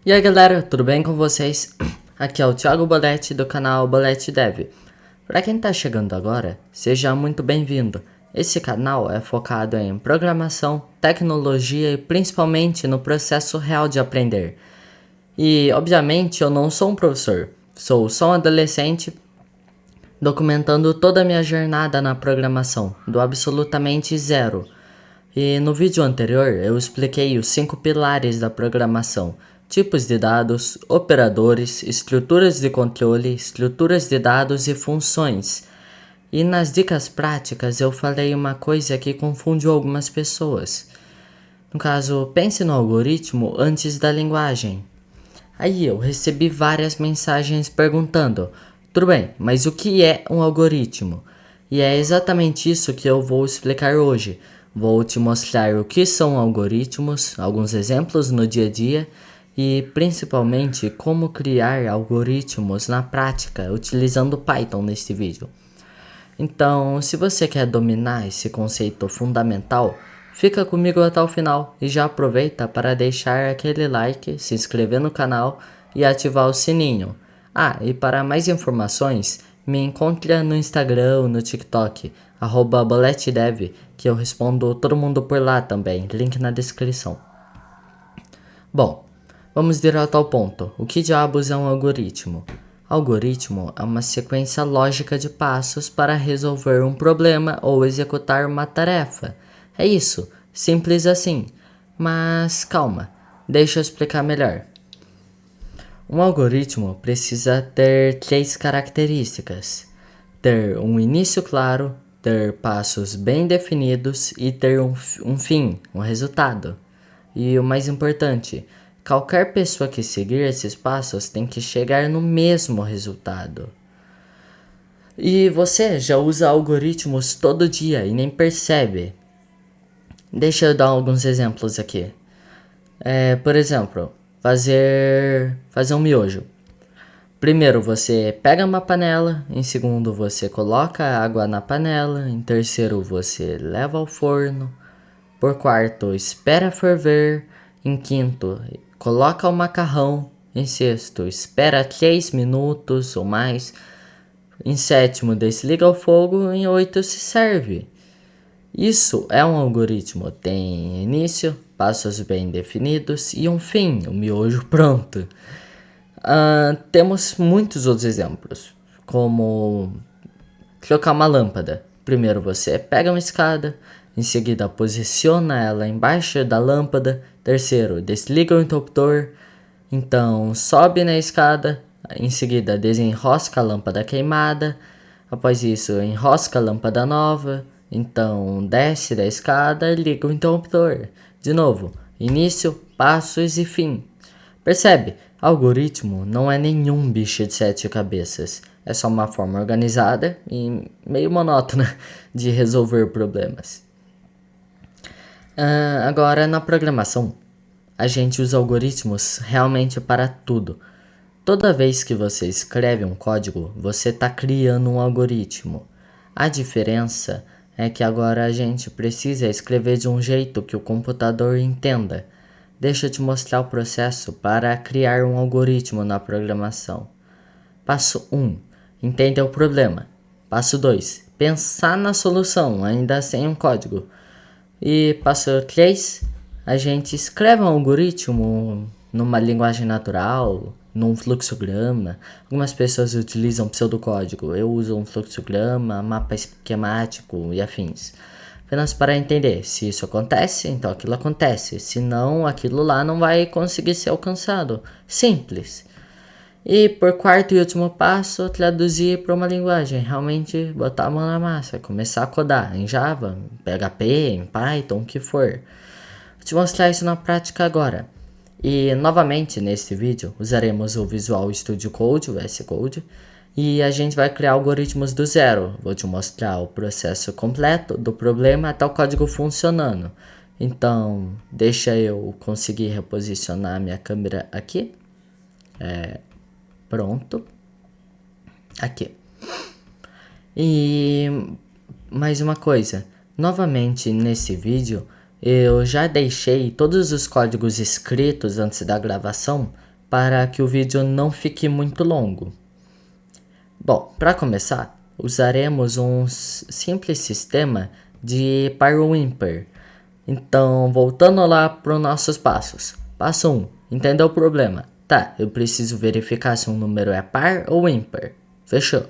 E aí galera, tudo bem com vocês? Aqui é o Thiago Boletti do canal Boletti Dev. Para quem tá chegando agora, seja muito bem-vindo. Esse canal é focado em programação, tecnologia e principalmente no processo real de aprender. E obviamente eu não sou um professor, sou só um adolescente documentando toda a minha jornada na programação, do absolutamente zero. E no vídeo anterior eu expliquei os 5 pilares da programação: tipos de dados, operadores, estruturas de controle, estruturas de dados e funções. E nas dicas práticas eu falei uma coisa que confunde algumas pessoas. No caso, pense no algoritmo antes da linguagem. Aí eu recebi várias mensagens perguntando: tudo bem, mas o que é um algoritmo? E é exatamente isso que eu vou explicar hoje. Vou te mostrar o que são algoritmos, alguns exemplos no dia a dia e principalmente como criar algoritmos na prática utilizando Python neste vídeo. Então, se você quer dominar esse conceito fundamental, fica comigo até o final e já aproveita para deixar aquele like, se inscrever no canal e ativar o sininho. Ah, e para mais informações, me encontre no Instagram ou no TikTok, @boletdev, que eu respondo todo mundo por lá também, link na descrição. Bom, vamos direto ao ponto. O que diabos é um algoritmo? Algoritmo é uma sequência lógica de passos para resolver um problema ou executar uma tarefa. É isso, simples assim. Mas calma, deixa eu explicar melhor. Um algoritmo precisa ter 3 características: ter um início claro, ter passos bem definidos e ter um fim, um resultado. E o mais importante, qualquer pessoa que seguir esses passos tem que chegar no mesmo resultado. E você já usa algoritmos todo dia e nem percebe. Deixa eu dar alguns exemplos aqui. Por exemplo, fazer um miojo. Primeiro você pega uma panela, em segundo você coloca a água na panela, em terceiro você leva ao forno, por quarto espera ferver, em quinto coloca o macarrão, em sexto espera 3 minutos ou mais, em sétimo desliga o fogo, em oito se serve. Isso é um algoritmo, tem início, passos bem definidos e um fim, o miojo pronto. Temos muitos outros exemplos, como trocar uma lâmpada. Primeiro você pega uma escada, em seguida posiciona ela embaixo da lâmpada. Terceiro, desliga o interruptor, então sobe na escada, em seguida desenrosca a lâmpada queimada. Após isso, enrosca a lâmpada nova, então desce da escada e liga o interruptor. De novo, início, passos e fim. Percebe? Algoritmo não é nenhum bicho de 7 cabeças. É só uma forma organizada e meio monótona de resolver problemas. Agora, na programação, a gente usa algoritmos realmente para tudo. Toda vez que você escreve um código, você está criando um algoritmo. A diferença é que agora a gente precisa escrever de um jeito que o computador entenda. Deixa eu te mostrar o processo para criar um algoritmo na programação. Passo 1. Entender o problema. Passo 2. Pensar na solução, ainda sem um código. E passo 3. A gente escreve um algoritmo numa linguagem natural, num fluxograma. Algumas pessoas utilizam pseudocódigo. Eu uso um fluxograma, mapa esquemático e afins. Apenas para entender, se isso acontece, então aquilo acontece. Se não, aquilo lá não vai conseguir ser alcançado. Simples. E por quarto e último passo, traduzir para uma linguagem. Realmente botar a mão na massa, começar a codar em Java, PHP, em Python, o que for. Vou te mostrar isso na prática agora. E novamente neste vídeo usaremos o Visual Studio Code, o VS Code, e a gente vai criar algoritmos do zero. Vou te mostrar o processo completo do problema até o código funcionando. Então, deixa eu conseguir reposicionar minha câmera aqui. Pronto. Aqui. E mais uma coisa. Novamente nesse vídeo, eu já deixei todos os códigos escritos antes da gravação para que o vídeo não fique muito longo. Bom, para começar, usaremos um simples sistema de par ou ímpar. Então, voltando lá para os nossos passos. Passo 1. Entendeu o problema? Tá, eu preciso verificar se um número é par ou ímpar. Fechou.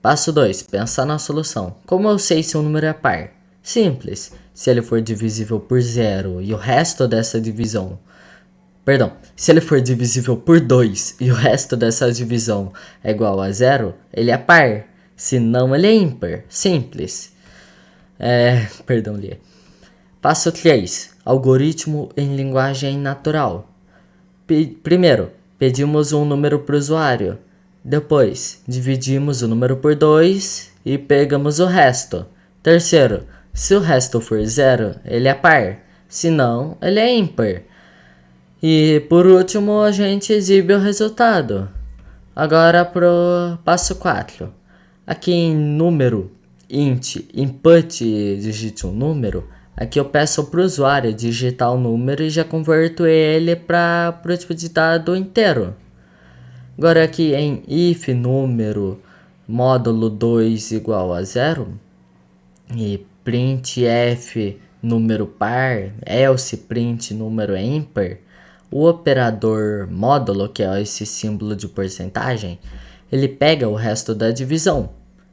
Passo 2. Pensar na solução. Como eu sei se um número é par? Simples. Se ele for divisível por 0 e o resto dessa divisão... se ele for divisível por 2 e o resto dessa divisão é igual a 0, ele é par. Se não, ele é ímpar. Simples. Lia. Passo 3. Algoritmo em linguagem natural. Primeiro, pedimos um número para o usuário. Depois, dividimos o número por 2 e pegamos o resto. Terceiro, se o resto for 0, ele é par. Se não, ele é ímpar. E por último, a gente exibe o resultado. Agora pro passo 4. Aqui em número, int, input, digite um número. Aqui eu peço para o usuário digitar o número e já converto ele para o tipo de dado inteiro. Agora aqui em if número módulo 2 igual a 0 e printf número par, else print número é ímpar, o operador módulo, que é esse símbolo de porcentagem, ele pega o resto da divisão.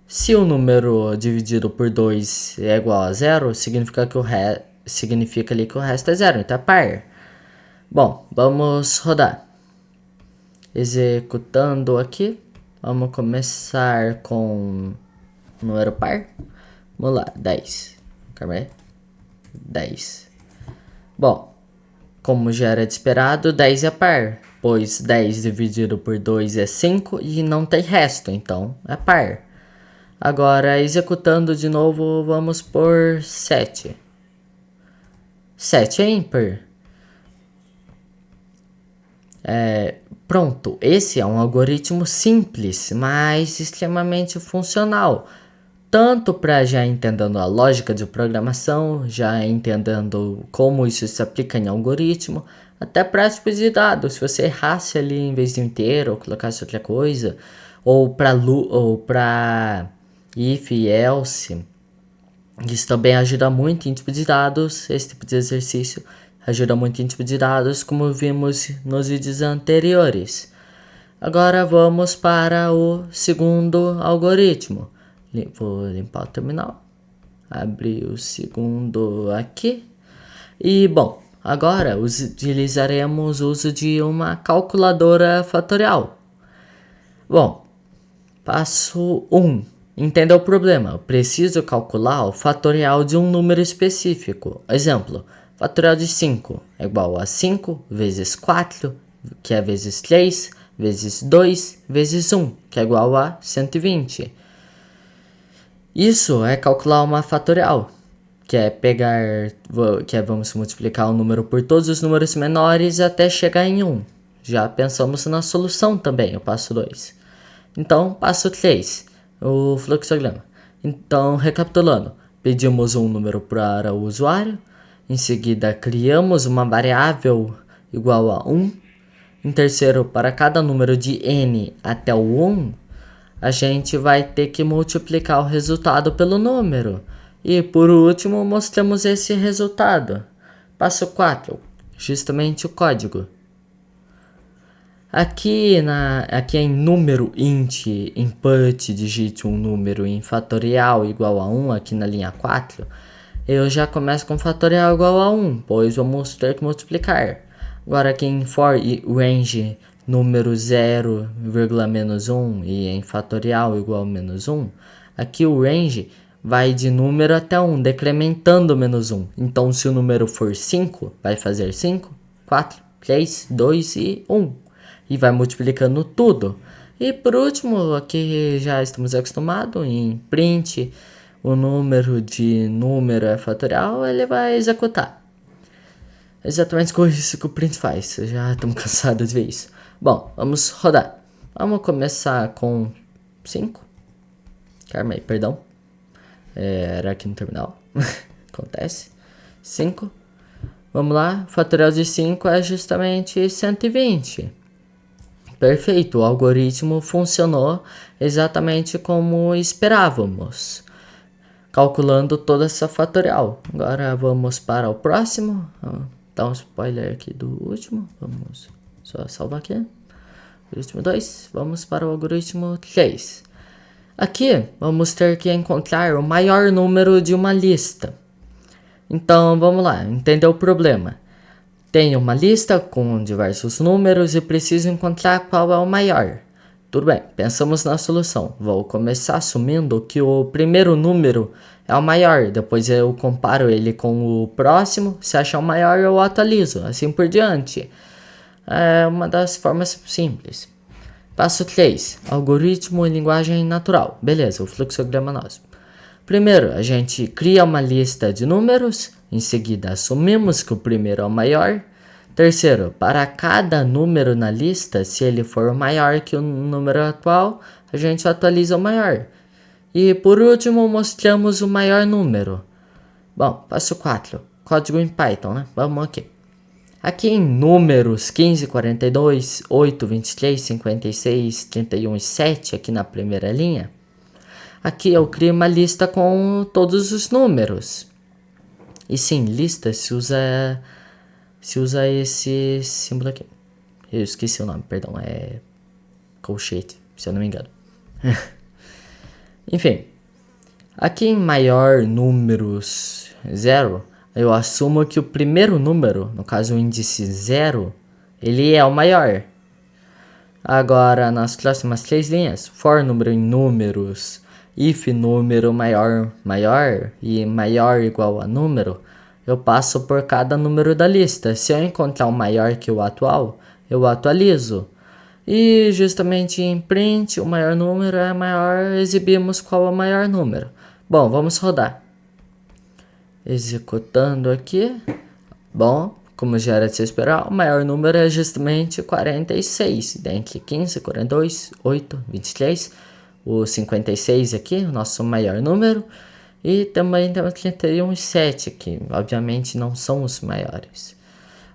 Se o número dividido por 2 é igual a 0, significa ali que o resto é 0, então é par. Bom, vamos rodar. Executando aqui, vamos começar com número par. Vamos lá, 10. Calma aí. 10. Bom, como já era de esperado, 10 é par, pois 10 dividido por 2 é 5 e não tem resto, então é par. Agora, executando de novo, vamos por 7. 7 é ímpar. Pronto, esse é um algoritmo simples, mas extremamente funcional. Tanto para já entendendo a lógica de programação, já entendendo como isso se aplica em algoritmo, até para tipos de dados. Se você errasse ali em vez de inteiro, ou colocasse outra coisa, ou para if e else, isso também ajuda muito em tipo de dados. Esse tipo de exercício ajuda muito em tipo de dados, como vimos nos vídeos anteriores. Agora vamos para o segundo algoritmo. Vou limpar o terminal, abrir o segundo aqui. E bom, agora utilizaremos o uso de uma calculadora fatorial. Bom, passo 1. Entenda o problema. Eu preciso calcular o fatorial de um número específico. Exemplo, fatorial de 5 é igual a 5 vezes 4, que é vezes 3, vezes 2, vezes 1, que é igual a 120. Isso é calcular uma fatorial, que é vamos multiplicar o número por todos os números menores até chegar em 1. Já pensamos na solução também, o passo 2. Então, passo 3, o fluxograma. Então, recapitulando, pedimos um número para o usuário, em seguida criamos uma variável igual a 1, em terceiro, para cada número de n até o 1, a gente vai ter que multiplicar o resultado pelo número. E por último, mostramos esse resultado. Passo 4, justamente o código. Aqui em número int, input, digite um número em fatorial igual a 1, aqui na linha 4, eu já começo com fatorial igual a 1, pois vamos ter que multiplicar. Agora aqui em for e range, número 0, menos 1 e em fatorial igual a menos 1, aqui o range vai de número até 1, decrementando menos 1. Então, se o número for 5, vai fazer 5, 4, 3, 2 e 1. E vai multiplicando tudo. E por último, aqui já estamos acostumados em print, o número de número é fatorial, ele vai executar. Exatamente com isso que o print faz. Já estamos cansados de ver isso. Bom, vamos rodar. Vamos começar com 5. Calma aí, perdão. Era aqui no terminal. Acontece. 5. Vamos lá. O fatorial de 5 é justamente 120. Perfeito, o algoritmo funcionou exatamente como esperávamos, calculando toda essa fatorial. Agora vamos para o próximo. Dá um spoiler aqui do último. Vamos só salvar aqui. Algoritmo 2. Vamos para o algoritmo 3. Aqui vamos ter que encontrar o maior número de uma lista. Então vamos lá, entender o problema. Tenho uma lista com diversos números e preciso encontrar qual é o maior. Tudo bem, pensamos na solução. Vou começar assumindo que o primeiro número é o maior, depois eu comparo ele com o próximo, se achar o maior eu atualizo, assim por diante. É uma das formas simples. Passo 3. Algoritmo em linguagem natural. Beleza, o fluxograma nosso. Primeiro, a gente cria uma lista de números. Em seguida, assumimos que o primeiro é o maior. Terceiro, para cada número na lista, se ele for maior que o número atual, a gente atualiza o maior. E por último, mostramos o maior número. Bom, passo 4. Código em Python, né? Vamos aqui. Aqui em números 15, 42, 8, 23, 56, 31 e 7, aqui na primeira linha, aqui eu crio uma lista com todos os números. E sim, lista se usa esse símbolo aqui. Eu esqueci o nome, perdão, é colchete, se eu não me engano. Enfim, aqui em maior números 0, eu assumo que o primeiro número, no caso o índice 0, ele é o maior. Agora, nas próximas 3 linhas, for número em números, if número maior e maior igual a número, eu passo por cada número da lista. Se eu encontrar um maior que o atual, eu atualizo. E justamente em print, o maior número é maior, exibimos qual é o maior número. Bom, vamos rodar. Executando aqui. Bom, como já era de se esperar, o maior número é justamente 46. Dentre 15, 42, 8, 23. O 56 aqui, o nosso maior número. E também temos 31 e 7, que obviamente não são os maiores.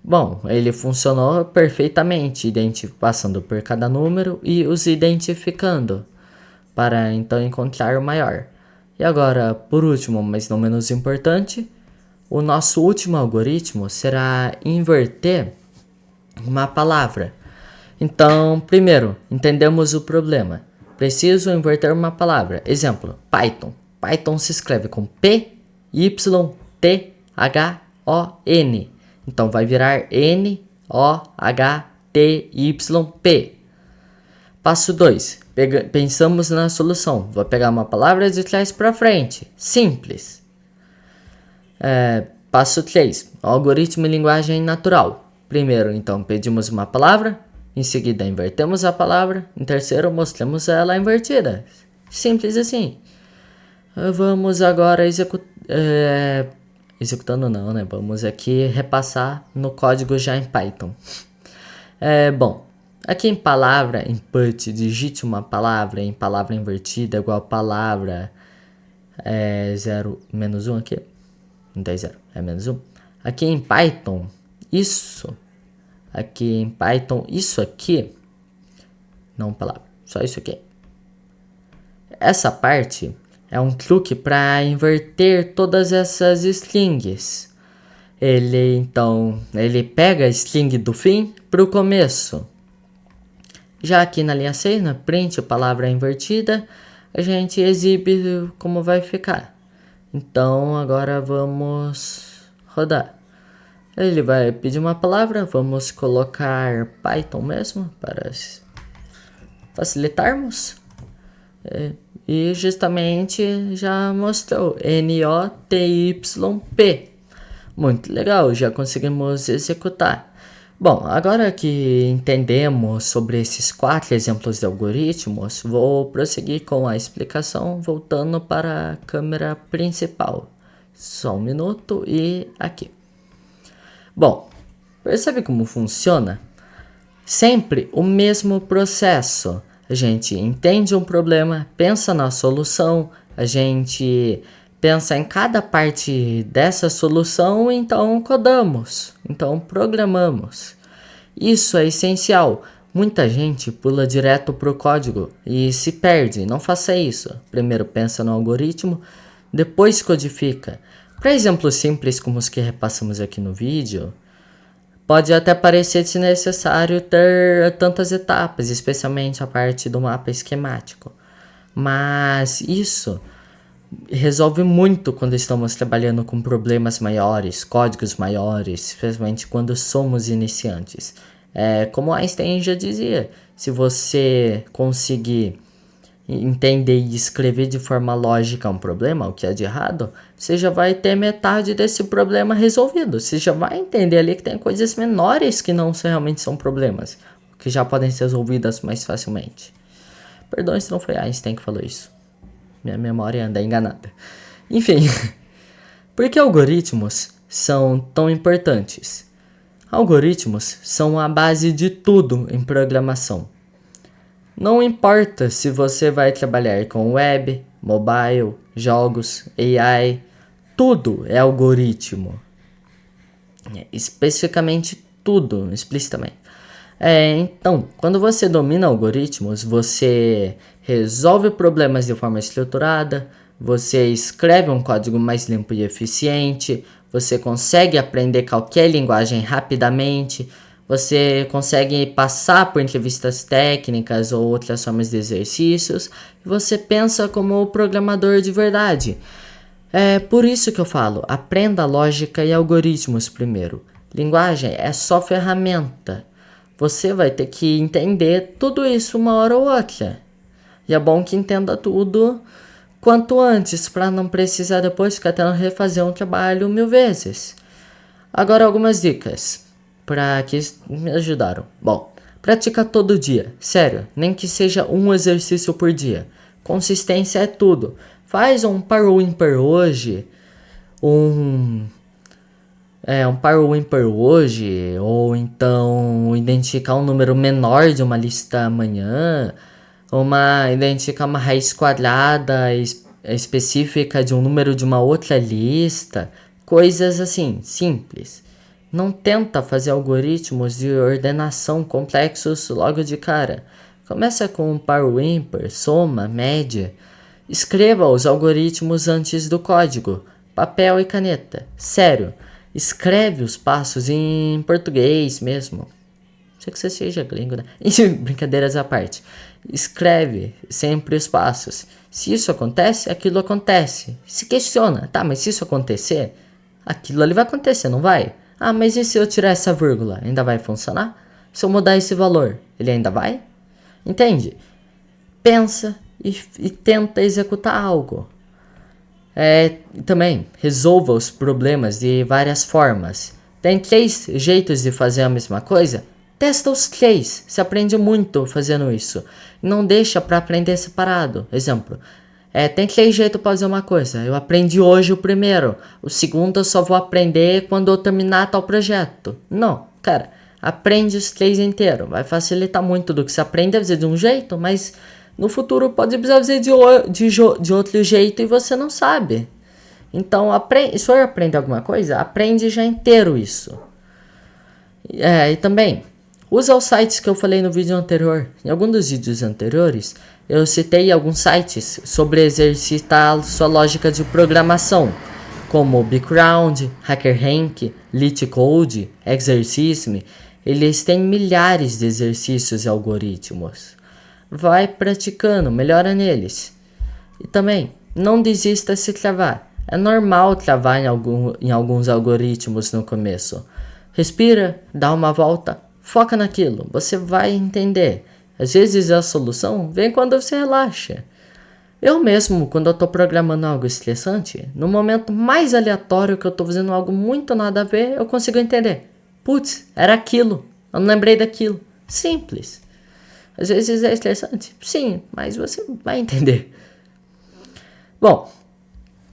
Bom, ele funcionou perfeitamente, passando por cada número e os identificando, para então encontrar o maior. E agora, por último, mas não menos importante, o nosso último algoritmo será inverter uma palavra. Então, primeiro, entendemos o problema. Preciso inverter uma palavra. Exemplo, Python. Python se escreve com P-Y-T-H-O-N. Então vai virar N-O-H-T-Y-P. Passo 2. Pensamos na solução. Vou pegar uma palavra de trás para frente. Simples. Passo 3. Algoritmo em linguagem natural. Primeiro, então, pedimos uma palavra. Em seguida, invertemos a palavra. Em terceiro, mostramos ela invertida. Simples assim. Vamos agora executando não, né? Vamos aqui repassar no código já em Python. Bom, aqui em palavra input, digite uma palavra em palavra invertida igual a palavra 0, menos 1 aqui. Não tem 0, é menos 1. Aqui em Python, isso aqui, não palavra, só isso aqui. Essa parte é um truque para inverter todas essas strings. Ele pega a string do fim para o começo. Já aqui na linha 6, na print, a palavra invertida, a gente exibe como vai ficar. Então agora vamos rodar. Ele vai pedir uma palavra, vamos colocar Python mesmo para facilitarmos. E justamente já mostrou N-O-T-Y-P. Muito legal, já conseguimos executar. Bom, agora que entendemos sobre esses 4 exemplos de algoritmos, vou prosseguir com a explicação voltando para a câmera principal. Só um minuto e aqui. Bom, percebe como funciona? Sempre o mesmo processo. A gente entende um problema, pensa na solução, a gente pensa em cada parte dessa solução, então codamos, então programamos. Isso é essencial. Muita gente pula direto pro código e se perde. Não faça isso. Primeiro pensa no algoritmo, depois codifica. Para exemplos simples como os que repassamos aqui no vídeo, pode até parecer desnecessário ter tantas etapas, especialmente a parte do mapa esquemático. Mas isso resolve muito quando estamos trabalhando com problemas maiores, códigos maiores, especialmente quando somos iniciantes. Como Einstein já dizia, se você conseguir entender e escrever de forma lógica um problema, o que é de errado, você já vai ter metade desse problema resolvido. Você já vai entender ali que tem coisas menores que não realmente são problemas, que já podem ser resolvidas mais facilmente. Perdão se não foi Einstein que falou isso. Minha memória anda enganada. Enfim, por que algoritmos são tão importantes? Algoritmos são a base de tudo em programação. Não importa se você vai trabalhar com web, mobile, jogos, AI, tudo é algoritmo. Especificamente tudo, explicitamente. Então, quando você domina algoritmos, você resolve problemas de forma estruturada, você escreve um código mais limpo e eficiente, você consegue aprender qualquer linguagem rapidamente, você consegue passar por entrevistas técnicas ou outras formas de exercícios, e você pensa como o programador de verdade. É por isso que eu falo, aprenda lógica e algoritmos primeiro. Linguagem é só ferramenta. Você vai ter que entender tudo isso uma hora ou outra. E é bom que entenda tudo quanto antes, para não precisar depois ficar tendo que refazer um trabalho 1000 vezes. Agora algumas dicas para que me ajudaram. Bom, pratica todo dia, sério, nem que seja um exercício por dia. Consistência é tudo. Faz um par ou ímpar hoje, um par ou ímpar hoje, ou então identificar um número menor de uma lista amanhã, identificar uma raiz quadrada específica de um número de uma outra lista, coisas assim, simples. Não tenta fazer algoritmos de ordenação complexos logo de cara. Começa com um par ou ímpar, soma, média. Escreva os algoritmos antes do código, papel e caneta. Sério, escreve os passos em português mesmo. Sei que você seja gringo, né? Brincadeiras à parte. Escreve sempre os passos. Se isso acontece, aquilo acontece. Se questiona, tá, mas se isso acontecer, aquilo ali vai acontecer, não vai? Ah, mas e se eu tirar essa vírgula? Ainda vai funcionar? Se eu mudar esse valor, ele ainda vai? Entende? Pensa e tenta executar algo. Também, resolva os problemas de várias formas. Tem 3 jeitos de fazer a mesma coisa? Testa os 3. Se aprende muito fazendo isso. Não deixa para aprender separado. Exemplo, tem 3 jeitos para fazer uma coisa. Eu aprendi hoje o primeiro. O segundo eu só vou aprender quando eu terminar tal projeto. Não, cara. Aprende os 3 inteiros. Vai facilitar muito do que você aprende a fazer de um jeito, mas no futuro pode precisar fazer de outro jeito e você não sabe. Então, se for aprender alguma coisa, aprende já inteiro isso. E também, usa os sites que eu falei no vídeo anterior. Em algum dos vídeos anteriores, eu citei alguns sites sobre exercitar sua lógica de programação, como Background, HackerRank, LeetCode, Exercisme. Eles têm milhares de exercícios e algoritmos. Vai praticando, melhora neles. E também, não desista se travar. É normal travar em alguns algoritmos no começo. Respira, dá uma volta, foca naquilo, você vai entender. Às vezes a solução vem quando você relaxa. Eu mesmo, quando eu estou programando algo estressante, no momento mais aleatório que eu estou fazendo algo muito nada a ver, eu consigo entender. Putz, era aquilo, eu não lembrei daquilo. Simples. Às vezes é estressante, sim, mas você vai entender. Bom,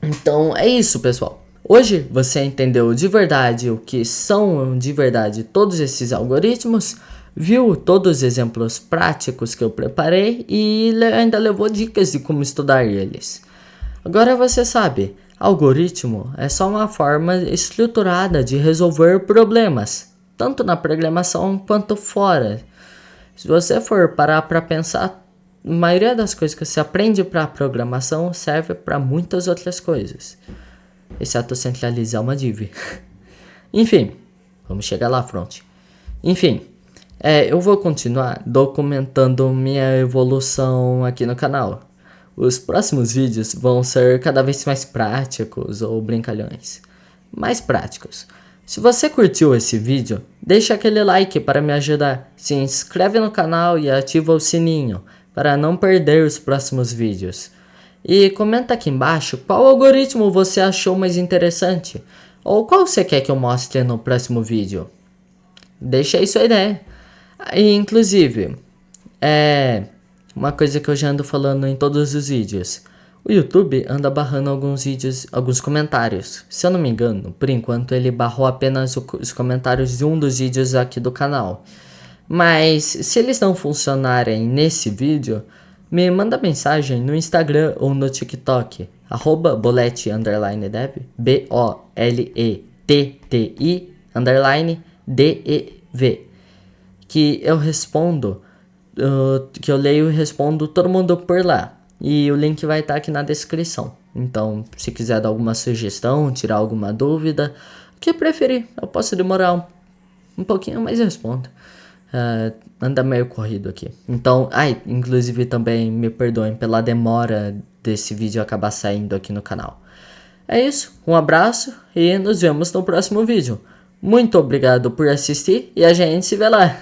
então é isso, pessoal. Hoje você entendeu de verdade o que são de verdade todos esses algoritmos, viu todos os exemplos práticos que eu preparei e ainda levou dicas de como estudar eles. Agora você sabe, algoritmo é só uma forma estruturada de resolver problemas, tanto na programação quanto fora. Se você for parar para pensar, a maioria das coisas que você aprende para programação serve para muitas outras coisas. Exceto centralizar uma div. Enfim, vamos chegar lá, front. Enfim, eu vou continuar documentando minha evolução aqui no canal. Os próximos vídeos vão ser cada vez mais práticos ou brincalhões. Mais práticos. Se você curtiu esse vídeo, deixa aquele like para me ajudar. Se inscreve no canal e ativa o sininho para não perder os próximos vídeos. E comenta aqui embaixo qual algoritmo você achou mais interessante. Ou qual você quer que eu mostre no próximo vídeo. Deixa aí sua ideia. E, inclusive, uma coisa que eu já ando falando em todos os vídeos. O YouTube anda barrando alguns vídeos, alguns comentários. Se eu não me engano, por enquanto ele barrou apenas os comentários de um dos vídeos aqui do canal. Mas se eles não funcionarem nesse vídeo, me manda mensagem no Instagram ou no TikTok, @boleti_dev, BOLETTI_DEV, que eu respondo, que eu leio e respondo todo mundo por lá. E o link vai estar aqui na descrição. Então, se quiser dar alguma sugestão, tirar alguma dúvida, o que preferir, eu posso demorar um pouquinho, mas eu respondo. Anda meio corrido aqui. Então, inclusive também me perdoem pela demora desse vídeo acabar saindo aqui no canal. É isso, um abraço e nos vemos no próximo vídeo. Muito obrigado por assistir e a gente se vê lá.